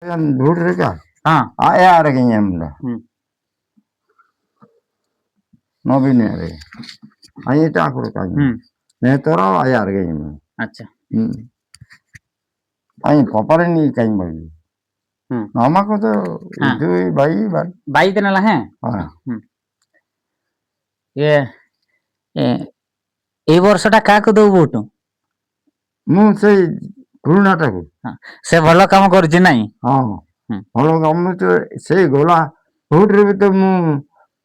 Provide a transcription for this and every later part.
ढूंढ रहे क्या हाँ आया आ रही है मुला नवीन आ रही आई ठाकुर का नहीं तो आया आ रही है अच्छा आई पपारे नहीं कहीं बोली मामा को तो हाँ ಇದು ಬಾಯಿ ಬಾಯಿ ಇದನ್ನಲ್ಲ ಹೇ ये ए वर्षटा काको दो वोट ମୁଁ ସେଇ ପୁରୁଣାଟାକୁ से भल काम କରୁଛି ନାଇଁ ହଁ ଭଲ କାମ ତ ସେଇ ଗଲା ଭୋଟରେ ବି ତ ମୁଁ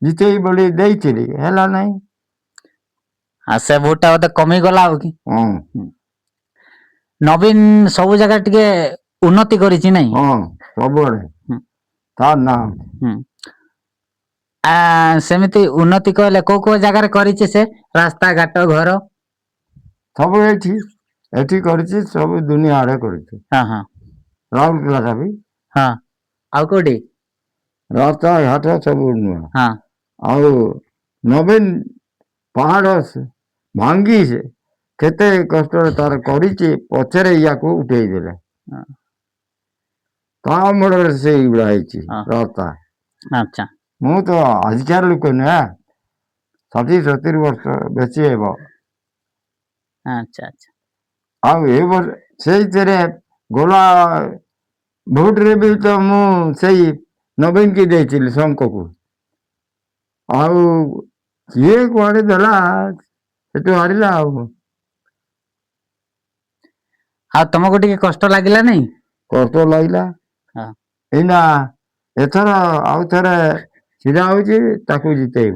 ଜିତେଇ ବୋଲି ଦେଇଥିଲି ହେଲା ନାହିଁ से ଭୋଟଟା ବୋଧେ କମି ଗଲା ଆଉ କି ହଁ ନବୀନ ସବୁ ଜାଗା ଟିକେ ଉନ୍ନତି କରିଛି ନାଇଁ ହଁ ସବୁଆଡେ ତା ନା ସେମିତି ଉନ୍ନତି କହିଲେ କୋଉ କୋଉ ଜାଗାରେ କରିଛି ସେ ରାସ୍ତା ଘାଟ ଘର ସବୁ ଏଠି କରିଛି ସବୁ ଦୁନିଆ ଆଡେ କରିଛି ରାଉରକେଲା ବି ହଁ ଆଉ କୋଉଠି ରାସ୍ତା ଘାଟ ସବୁ ନୂଆ ଆଉ ନବୀନ ପାହାଡ ଭାଙ୍ଗି କେତେ କଷ୍ଟରେ ତାର କରିଛି ପଛରେ ୟାକୁ ଉଠେଇ ଦେଲେ ତା ଅମଳରେ ସେଇଗୁଡା ହେଇଛି ରାସ୍ତା ଆଚ୍ଛା ମୁଁ ତ ଆଜିକାର ଲୋକ ନୁହେଁ 60-70 ବର୍ଷ ବେଶୀ ହେବ ଆଚ୍ଛା ଆଚ୍ଛା ଆଉ ଏ ବର୍ଷ ସେଇଥିରେ ଗଲା ଭୋଟରେ ବି ତ ମୁଁ ସେଇ ନବୀନ କି ଦେଇଥିଲି ଶଙ୍କକୁ ଆଉ କିଏ କୁଆଡେ ଦେଲା ସେଠୁ ହାରିଲା ଆଉ ତମକୁ ଟିକେ କଷ୍ଟ ଲାଗିଲା ନାଇଁ କଷ୍ଟ ଲାଗିଲା ଏଇନା ଏଥର ଆଉ ଥରେ ଛିଡା ହଉଛି ତାକୁ ଜିତେଇବ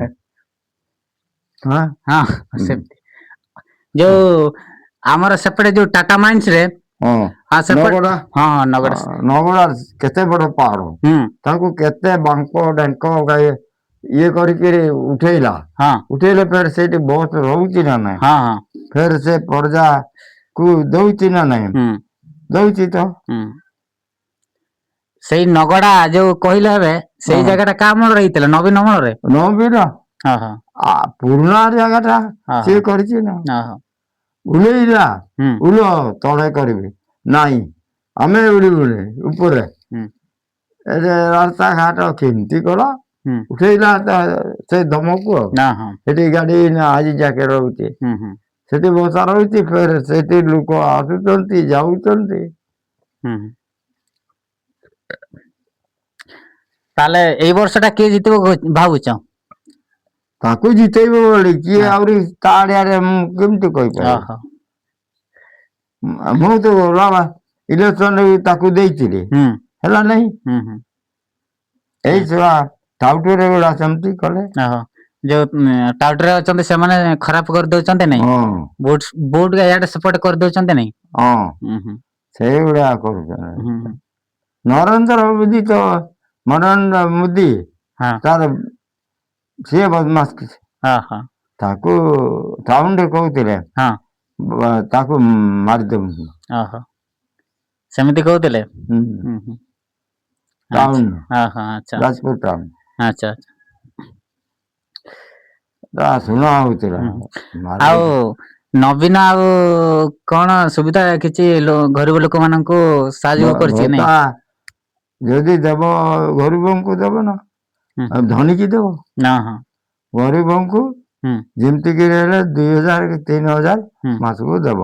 ହଁ ସେମିତି ଯୋଉ ଆମର ସେପଟେ ଯୋଉ ଟାଟା ମାଇନ୍ସ ରେ ନଗଡା କେତେ ବଡ ପାହାଡ ତାକୁ କେତେ ବାଙ୍କ ଡେଙ୍କ ଇଏ କରିକି ଉଠେଇଲା ଉଠେଇଲେ ଫେର ସେଇଠି ବସ ରହୁଛି ନା ନାଇଁ ଫେର ସେ ପର୍ଜା କୁ ଦଉଛି ନା ନାଇଁ ଦଉଛି ତ ସେଇ ନଗଡା ଯୋଉ କହିଲେ ଏବେ ସେଇ ଜାଗାଟା କା ଅମଳରେ ହେଇଥିଲା ନବୀନ ଅମଳରେ ନବୀନ ପୁରୁଣା ଜାଗାଟା ସିଏ କରିଛି ନା ଉଲେଇଲା ଉଲ ତଳେ କରିବି ନାଇଁ ଆମେ ଉଳିବୁନି ଉପରେ ରାସ୍ତା ଘାଟ କେମିତି କଲା ଉଠେଇଲା ସେ ଦମକୁ ଆଉ ସେଠି ଗାଡି ଆଜି ଯାକେ ରହୁଛି ସେଠି ବସା ରହୁଛି ଫେର ସେଠି ଲୋକ ଆସୁଛନ୍ତି ଯାଉଛନ୍ତି ତାହେଲେ ଏଇ ବର୍ଷ ଟା କିଏ ଜିତିବ ଭାବୁଛ ତାକୁ ଜିତେଇବ ବୋଲି କିଏ ଆହୁରି ତା ଆଡେ ମୁଁ କେମିତି କହିପାରିବି ମୁଁ ତ ଇଲେକ୍ସନ ତାକୁ ଦେଇଥିଲି ହେଲା ନାହିଁ ଏଇ ଛୁଆ ଟାଉଟରେ ଗୁଡା ସେମିତି କଲେ ଯୋଉ ଟାଉଟରେ ଅଛନ୍ତି ସେମାନେ ଖରାପ କରିଦଉଛନ୍ତି ନାଇଁ ବୋଟ ଇଆଡେ ସେପଟ କରିଦଉଛନ୍ତି ନାଇଁ ସେଇଭଳିଆ କରୁଛନ୍ତି ନରେନ୍ଦ୍ର ମୋଦି ତ ମୋଦି ତାର ସିଏ ବଦମାସ କିଛି ତାକୁ ଟାଉନରେ କହୁଥିଲେ ତାକୁ ମାରିଦେବୁ ସେମିତି କହୁଥିଲେ ଯାଜପୁର ଟାଉନ ଆଚ୍ଛା ଶୁଣା ହଉଥିଲା ଆଉ ନବୀନ ଆଉ କଣ ସୁବିଧା କିଛି ଗରିବ ଲୋକମାନଙ୍କୁ ସାହାଯ୍ୟ କରିଛି ନାଇଁ ଯଦି ଦେବ ଗରିବଙ୍କୁ ଦେବ ନା ଧନୀକି ଦେବ ଗରିବଙ୍କୁ ଯେମିତିକି ହେଲେ 2000 କି 3000 ମାସକୁ ଦେବ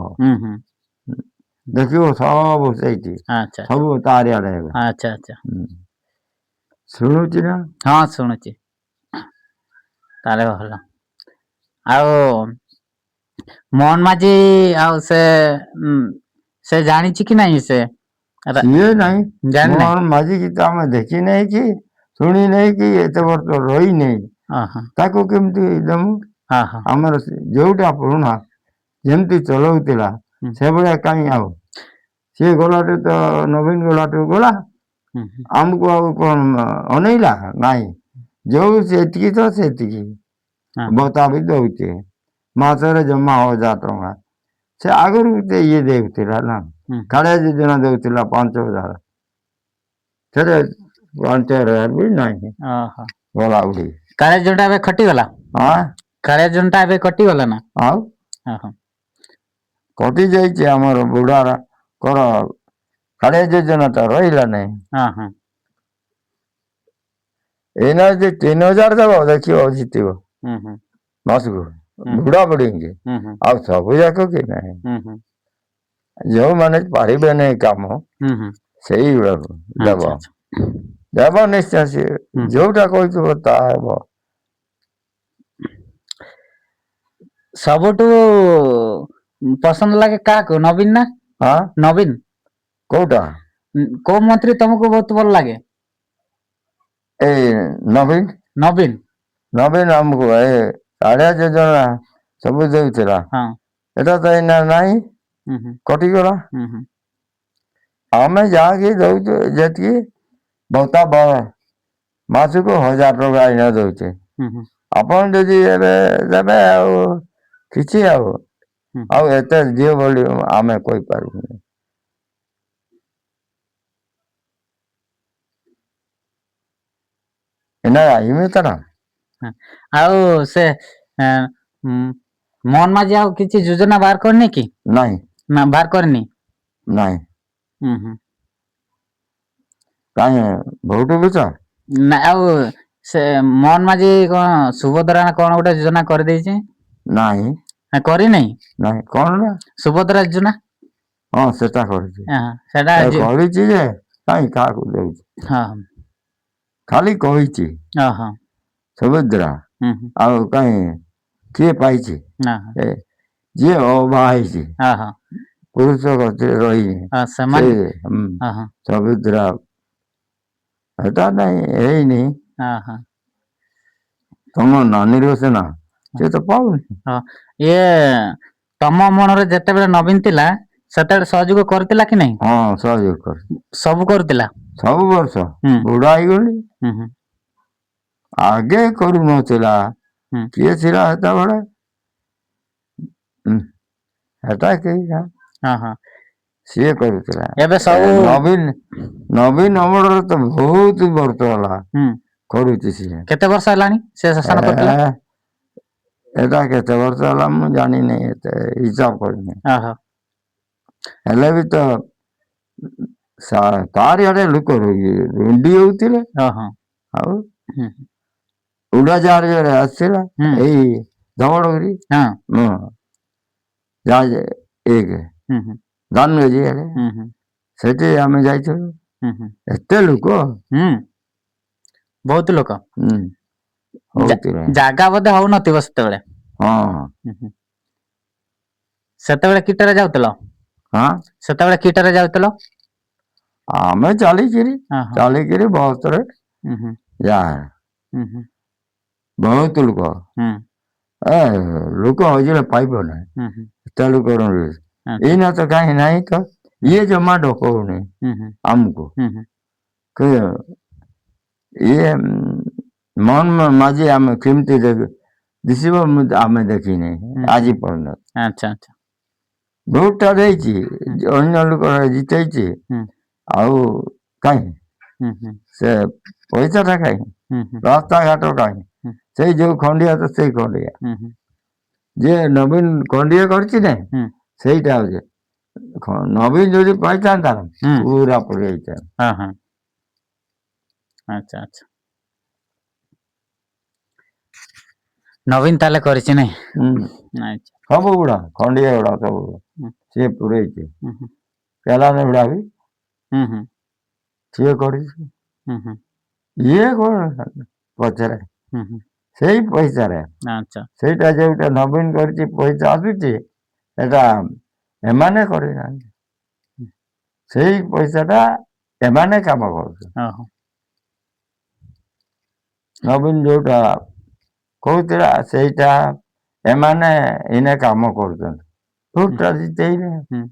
ଦେଖିବ ସବୁ ସେଇଠି ସବୁ ତାରି ଆଡେ ଆଚ୍ଛା ଶୁଣୁଛି ନା ହଁ ଶୁଣୁଛି ତାହେଲେ ଭଲ ଆଉ ମୋହନ ମାଝି ଆଉ ସେ ଜାଣିଛି କି ନାଇଁ ସିଏ ନାହିଁ ମୋହନ ମାଝି କି ତ ଆମେ ଦେଖି ନାହିଁ କି ଶୁଣି ନାହିଁ କି ଏତେ ବର୍ଷ ରହିନେଇ ତାକୁ କେମିତି ଦେମୁ ଆମର ଯୋଉଟା ପୁରୁଣା ଯେମିତି ଚଲଉଥିଲା ସେଭଳିଆ କାହିଁ ଆଉ ସିଏ ଗଲାଠୁ ତ ନବୀନ ଗଲାଠୁ ଗଲା ଆମକୁ ଆଉ କଣ ଅନେଇଲା ନାଇଁ ଯୋଉ ସେତିକି ତ ସେତିକି ବତା ବି ଦଉଛି ମାସରେ ଜମା 1000 ଟଙ୍କା ସେ ଆଗରୁ ଇଏ ଦେଉଥିଲା ନା କାଳିଆ ଯୋଜନା ଦେଉଥିଲା 5000 ସେରେ 5000 ବି ନାହିଁ ଗଲା ଉଠି କାଳିଆ ଯୋଜନା ଏବେ କଟିଗଲା କାଳିଆ ଯୋଜନା ଏବେ କଟିଗଲା ନା ଆଉ କଟି ଯାଇଛି ଆମର ବୁଢାର କର କାଳିଆ ଯୋଜନାଟା ରହିଲା ନାହିଁ। ହଁ ହଁ ଏଇନା ଯେ 3,000 ଦେବ ଦେଖିବ ଜିତିବ ହୁଁ ହୁଁ ମାସକୁ ହୁଁ ବୁଢା ବୁଢୀଙ୍କି। ହୁଁ ହୁଁ ଆଉ ସବୁ ଯାକ କି ନାହିଁ, ହୁଁ ହୁଁ ଯୋଉମାନେ ପାରିବେ ନାହିଁ କାମ ହୁଁ ହୁଁ ସେଇଗୁଡାକୁ ଦେବ। ଆଚ୍ଛା ଆଚ୍ଛା ଦେବ ନିଶ୍ଚୟ, ସିଏ ହୁଁ। ଯୋଉଟା କହିଥିବ ତାହା ହେବ। ସବୁଠୁ ପସନ୍ଦ ଲାଗେ କାହାକୁ, ନବୀନ ନା? ହଁ ନବୀନ କୋଉଟା? କୋଉ ମନ୍ତ୍ରୀ ତମକୁ ବହୁତ ଭଲ ଲାଗେ? ଏଇ ନବୀନ ନବୀନ ନବୀନ ଆମକୁ ଏ କାଳିଆ ଯୋଜନା ସବୁ ଦେଉଥିଲା, ହଁ ଏଟା ତ ଏଇନା ନାହିଁ, ହୁଁ ହୁଁ କଟିଗଲା। ହୁଁ ହୁଁ ଆମେ ଯାହାକି ଦଉଛୁ ଯେତିକି ଭତ୍ତା ମାସକୁ 1,000 ଟଙ୍କା ଏଇନା ଦଉଛେ। ହୁଁ ହୁଁ ଆପଣ ଯଦି ଏବେ ଦେବେ ଆଉ କିଛି ଆଉ ହୁଁ ଏତେ ଦିଅ ବୋଲି ଆମେ କହିପାରିବୁନି। ଏଇନା ଏମିତି ନା ଆଉ ସେ ମୋହନ ମାଝି ଆଉ କିଛି ଯୋଜନା ବାହାର କରିନି କି? ନାହିଁ ନା ବାହାର କରିନି। ନାହିଁ। ହୁଁ ହୁଁ କାହିଁ ଭୋଟ ବିଷ ନା ଆଉ ସେ ମୋହନ ମାଝି କଣ ସୁଭଦ୍ରା କଣ ଗୋଟେ ଯୋଜନା କରିଦେଇଛି? ନାହିଁ କରିନାହିଁ। ନାହିଁ କଣ ନା ସୁଭଦ୍ରା ଯୋଜନା ହଁ ସେଟା କରିଛି, ସେଟା କରିଛି ଯେ କାହିଁ କାହାକୁ ଦଉଛି? ହଁ ଖାଲି କହିଛି ଓହୋ ସୁଭଦ୍ରା, ହୁଁ ହୁଁ ଆଉ କାହିଁ କିଏ ପାଇଛି? ଏ ଯିଏ ଅବାହା ହେଇଛି, ହଁ ହଁ ପୁରୁଷ କତିରେ ରହିନି, ସେ ସେମାନେ ହଁ ସୁଭଦ୍ରା ଏଟା ନାଇଁ ହେଇନି। ହଁ ହଁ ତମ ନାନୀର ସିନା ସେ ତ ପାଉନି। ହଁ ଇଏ ତମ ଅମଳରେ ଯେତେବେଳେ ନବୀନ ଥିଲା ସେତେବେଳେ ସହଯୋଗ କରିଥିଲା କି ନାଇଁ? ହଁ ସହଯୋଗ କର ସବୁ କରୁଥିଲା। ସବୁ ବର୍ଷ। ହୁଁ ବୁଢା ହେଇଗଲି, ହୁଁ ହୁଁ ଆଗେ କରୁନଥିଲା, ହୁଁ କିଏ ଥିଲା ସେତେବେଳେ? ହେଟା କେହି ଜାଣେ? ହଁ ହଁ ସିଏ କରୁଥିଲା। ଏବେ ସବୁ ନବୀନ ଅମଳରେ ତ ବହୁତ ବର୍ଷ ହେଲା ହୁଁ କରୁଛି ସିଏ। କେତେ ବର୍ଷ ହେଲାଣି ସେ ଶାସନ କରିଥିଲା? ଏଟା କେତେ ବର୍ଷ ହେଲା ମୁଁ ଜାଣିନି, ଏତେ ହିସାବ କରିନି। ଓହୋ ହେଲେ ବି ତ ତାରି ଆଡେ ଲୋକ ରୁଣ୍ଡି ହଉଥିଲେ। ଓହୋ ଆଉ ହୁଁ ଉଡାଜାହାଜରେ ଆସିଥିଲା ହୁଁ ଏଇ ଧବଳଗିରି। ହଁ ହଁ ଜାହାଜ ଏକ ହୁଁ ହୁଁ ଦାନଗଦି ହୁଁ ହୁଁ ସେଠି ଆମେ ଯାଇଥିଲୁ, ହୁଁ ହୁଁ ଏତେ ଲୋକ। ହୁଁ ବହୁତ ଲୋକ। ହୁଁ ହଉଥିଲେ ଜାଗା ବୋଧେ ହଉନଥିବ ସେତେବେଳେ? ହଁ ସେତେବେଳେ କିଟାରେ ଯାଉଥିଲ? ହଁ ସେତେବେଳେ କିଟାରେ ଯାଉଥିଲ? ଆମେ ଓହୋ ଚାଲିକିରି ବସରେ ହୁଁ ହୁଁ ଯାଏ। ହୁଁ ହୁଁ ବହୁତ ଲୋକ, ହୁଁ ଲୋକ ହଜିଲେ ପାଇବ ନାହିଁ। ହୁଁ ହୁଁ ଏତେ ଲୋକ ଆଚ୍ଛା ଏଇନା ତ କାହିଁ ନାହିଁ ତ, ଇଏ ଜମା ଡକଉନି ହୁଁ ହୁଁ ଆମକୁ। ହୁଁ ହୁଁ ଇଏ ମୋହନ ମାଝି ଆମେ କେମିତି ଦିଶିବ ଆମେ ଦେଖିନି ହୁଁ ହୁଁ ଆଜି ପର୍ଯ୍ୟନ୍ତ। ଆଚ୍ଛା ଆଚ୍ଛା ଭୋଟଟା ଦେଇଛି, ହୁଁ ଅନ୍ୟ ଲୋକ ଜିତେଇଛି, ହୁଁ ଆଉ କାହିଁ ହୁଁ ହୁଁ ସେ ପଇସାଟା କାହିଁ, ହୁଁ ହୁଁ ରାସ୍ତାଘାଟ କାହିଁ, ହୁଁ ସେଇ ଯୋଉ ଖଣ୍ଡିଆ ତ ସେଇ ଖଣ୍ଡିଆ। ହୁଁ ହୁଁ ଯିଏ ନବୀନ ଖଣ୍ଡିଆ କରିଛି ନା, ହୁଁ ସେଇଟା ହଉଛି ନବୀନ ଯଦି ପାଇଥାନ୍ତା ହୁଁ ପୁରା ହେଇଥାନ୍ତା। ହଁ ହଁ ଆଚ୍ଛା ଆଚ୍ଛା ନବୀନ ତାହେଲେ କରିଛି ନାଇଁ? ଆଚ୍ଛା ସବୁ ଗୁଡା ଖଣ୍ଡିଆ ଗୁଡା ସବୁ ହୁଁ ସିଏ ପୁରେଇଛି। ହୁଁ ହୁଁ କେଲାନ ଗୁଡା ବି ହୁଁ ହୁଁ ସିଏ କରିଛି। ହୁଁ ହୁଁ ଇଏ କଣ ପଛରେ, ହୁଁ ହୁଁ ସେଇ ପଇସାରେ ଆଚ୍ଛା ସେଇଟା ଯୋଉଟା ନବୀନ କରିଛି ପଇସା ଆସୁଛି, ସେଟା ଏମାନେ କରିନାହାନ୍ତି। ସେଇ ପଇସାଟା ଏମାନେ କାମ କରୁଛନ୍ତି। ଓହୋ ନବୀନ ଯୋଉଟା କହୁଥିଲା ସେଇଟା ଏମାନେ ଏଇନେ କାମ କରୁଛନ୍ତି। ହୁଁ ଭୋଟଟା ଜିତେଇଲେ, ହୁଁ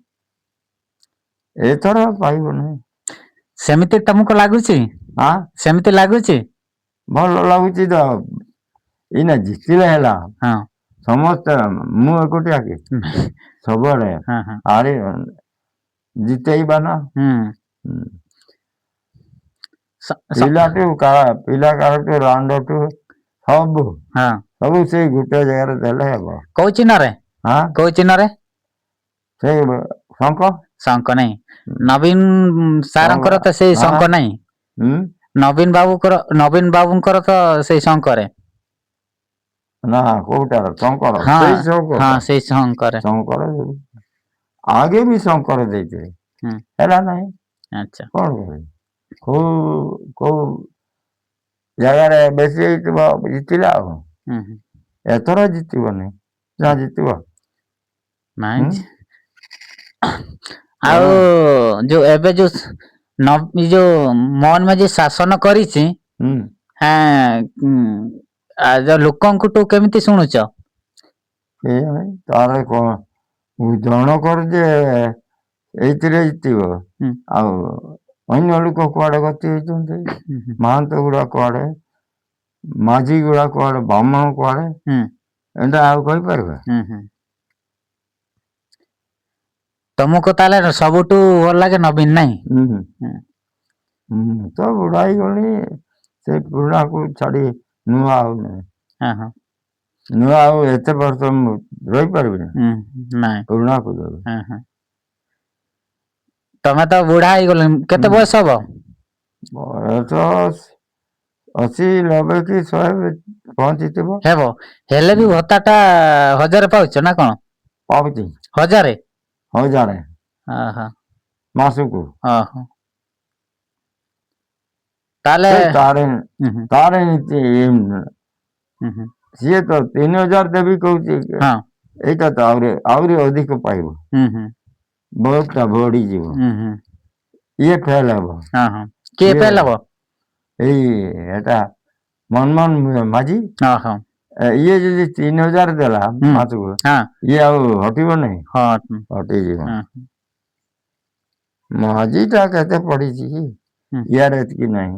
ଏଥର ପାଇବନି। ସେମିତି ତମକୁ ଲାଗୁଛି? ଆଁ ସେମିତି ଲାଗୁଛି? ଭଲ ଲାଗୁଛି ତ, ଏଇନା ଜିତିଲେ ହେଲା। ହଁ ସମସ୍ତେ ମୁଁ ଏକୁଟିଆ କି ସବୁଆଡେ ହଁ ହଁ ଆରେ ଜିତେଇବା ନା। ହୁଁ ପିଲାଠୁ ପିଲା କାଳଠୁ ରାଣ୍ଡଠୁ ସବୁ ହଁ ସବୁ ସେଇ ଗୋଟେ ଜାଗାରେ ଦେଲେ ହବ। କୋଉ ଚିହ୍ନରେ? ହଁ କୋଉ ଚିହ୍ନରେ? ସେଇ ଶଙ୍ଖ। ଶଙ୍କ ନାହିଁ ନବୀନ ସାରଙ୍କର ତ ସେଇ ଶଙ୍କ ନାହିଁ ନବୀନ ବାବୁଙ୍କର ତ ସେଇ ଶଙ୍କରେ ନା କୋଉଟାର ଶଙ୍କର ହଁ ସେଇ ଶଙ୍କର ହଁ ସେଇ ଶଙ୍କରେ ଶଙ୍କର ଆଗେ ବି ଶଙ୍କର ଦେଇଥିଲେ ହେଲା ନାହିଁ ଆଚ୍ଛା କଣ କରିବେ କୋଉ ଜାଗାରେ ବେଶୀ ହେଇଥିବ ଜିତିଲା ଆଉ ଏଥର ଜିତିବନି ନା ଜିତିବ ନାଇଁ ଆଉ ଯୋଉ ଏବେ ଯୋଉ ମୋହନ ମାଝୀ ଶାସନ କରିଛି ଯୋଉ ଲୋକଙ୍କଠୁ କେମିତି ଶୁଣୁଛ ତାର କଣ ଜଣକର ଯେ ଏଇଥିରେ ଜିତିବ ଆଉ ଅନ୍ୟ ଲୋକ କୁଆଡେ ଗତି ହେଇଛନ୍ତି ମହାନ୍ତ ଗୁଡା କୁଆଡେ ମାଝୀ ଗୁଡା କୁଆଡେ ବ୍ରାହ୍ମଣ କୁଆଡେ ଏଇଟା ଆଉ କହିପାରିବା ତମକୁ ତାହେଲେ ସବୁଠୁ ଭଲ ଲାଗେ ନବୀନ ନାଇଁ ତ ବୁଢା ହେଇଗଲି ସେ ପୁରୁଣାକୁ ଛାଡି ନୂଆ ଆଉ ନାହିଁ ନୂଆ ଆଉ ଏତେ ବର୍ଷ ରହିପାରିବି ନାଇଁ ପୁରୁଣାକୁ ଦେବି ତମେ ତ ବୁଢା ହେଇଗଲ କେତେ ବୟସ ହବ ବୟସ 80 90 କି 100 ପହଞ୍ଚିଥିବ ହେବ ହେଲେ ବି ଭତ୍ତା ଟା 1000 ପାଉଛ ନା କଣ ପାଉଛି 1000 ମାସକୁ ତାହେଲେ ତାର ସିଏ ତ 3000 ଦେବି କହୁଛି ଏଇଟା ତ ଆହୁରି ଅଧିକ ପାଇବ ବୟସଟା ବଢିଯିବ ଇଏ ଫେଲ ହବ କିଏ ଫେଲ ହବ ଏଟା ମନମୋହନ ମାଝୀ ଇଏ ଯଦି 3000 ଦେଲା ମାସକୁ ଇଏ ଆଉ ହଟିବ ନାହିଁ ହଟିଯିବ ମାଝୀଟା କେତେ ପଢିଛି କି ଇଆର ଏତିକି ନାହିଁ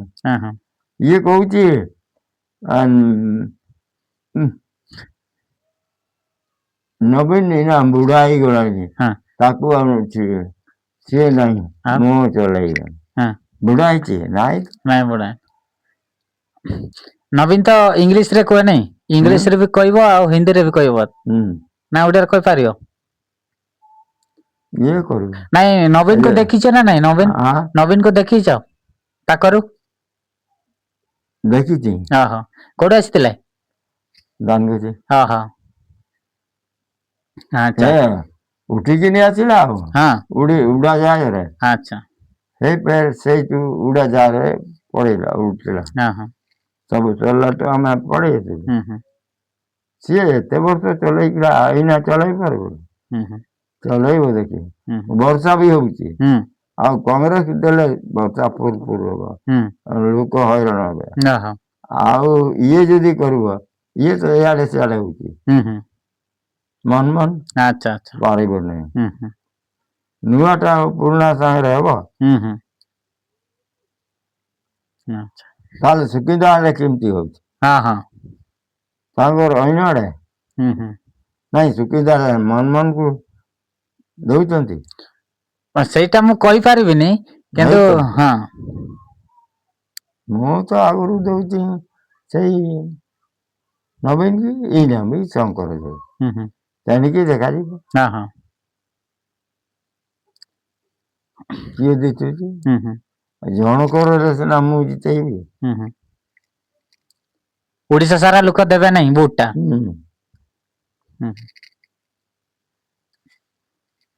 ଇଏ କହୁଛି ନବୀନ ନା ବୁଢା ହେଇଗଲାଣି ତାକୁ ସିଏ ନାହିଁ ମୁଁ ଚଲେଇବି ବୁଢା ହେଇଛି ନାଇଁ ବୁଢା ନବୀନ ତ ଇଂଲିଶ ରେ କୁହେ ନାହିଁ ଇଂଲିଶ ରେ ବି କହିବ ଆଉ ହିନ୍ଦୀରେ ବି କହିବ ନା ଓଡିଆରେ କହିପାରିବ ଇଏ କରିବ ନାଇଁ ନବୀନ କୁ ଦେଖିଛ ନା ନାଇଁ ନବୀନ କୁ ଦେଖିଛ ତାକରୁ ଦେଖିଛି କୋଉଠି ଆସିଥିଲେ ଉଠିକିନି ଆସିଲା ଆଉ ଉଡାଜାହାଜରେ ସେଇଠୁ ଉଡାଜାହାଜରେ ପଳେଇଲା ଉଠିଲା ସବୁ ଚଲାଠୁ ଆମେ ପଳେଇଥିଲୁ ସିଏ ଏତେ ବର୍ଷ ଚଲେଇଥିଲା ଏଇନା ଚଲେଇ ପାରିବ ଚଲେଇବ ଦେଖି ବର୍ଷା ବି ହଉଛି ଆଉ କଂଗ୍ରେସ ଦେଲେ ବର୍ଷା ପୂର୍ବରୁ ହବ ଲୋକ ହଇରାଣ ହେବେ ଆଉ ଇଏ ଯଦି କରିବ ଇଏ ତ ଇଆଡେ ସିଆଡେ ହଉଛି ମନମୋହନ ପାରିବ ନାହିଁ ନୂଆଟା ପୁରୁଣା ସାଙ୍ଗରେ ହବ ତାହେଲେ ସୁକିନ୍ଦା ଆଡେ କେମିତି ହଉଛି ତାଙ୍କର ଅନ୍ୟ ଆଡେ ନାଇଁ ସୁକିନ୍ଦା ମନମୋହନକୁ ଦଉଛନ୍ତି ସେଇଟା ମୁଁ କହିପାରିବିନି କିନ୍ତୁ ମୁଁ ତ ଆଗରୁ ଦଉଛି ସେଇ ନବୀନ କି ଏଇ ବି ଶଙ୍କର ତେଣିକି ଦେଖାଯିବ କିଏ ଜିତୁଛି ଜଣକରରେ ସିନା ମୁଁ ଜିତେଇବି ଓଡିଶା ସାରା ଲୋକ ଦେବେ ନାହିଁ ଭୋଟ ଟା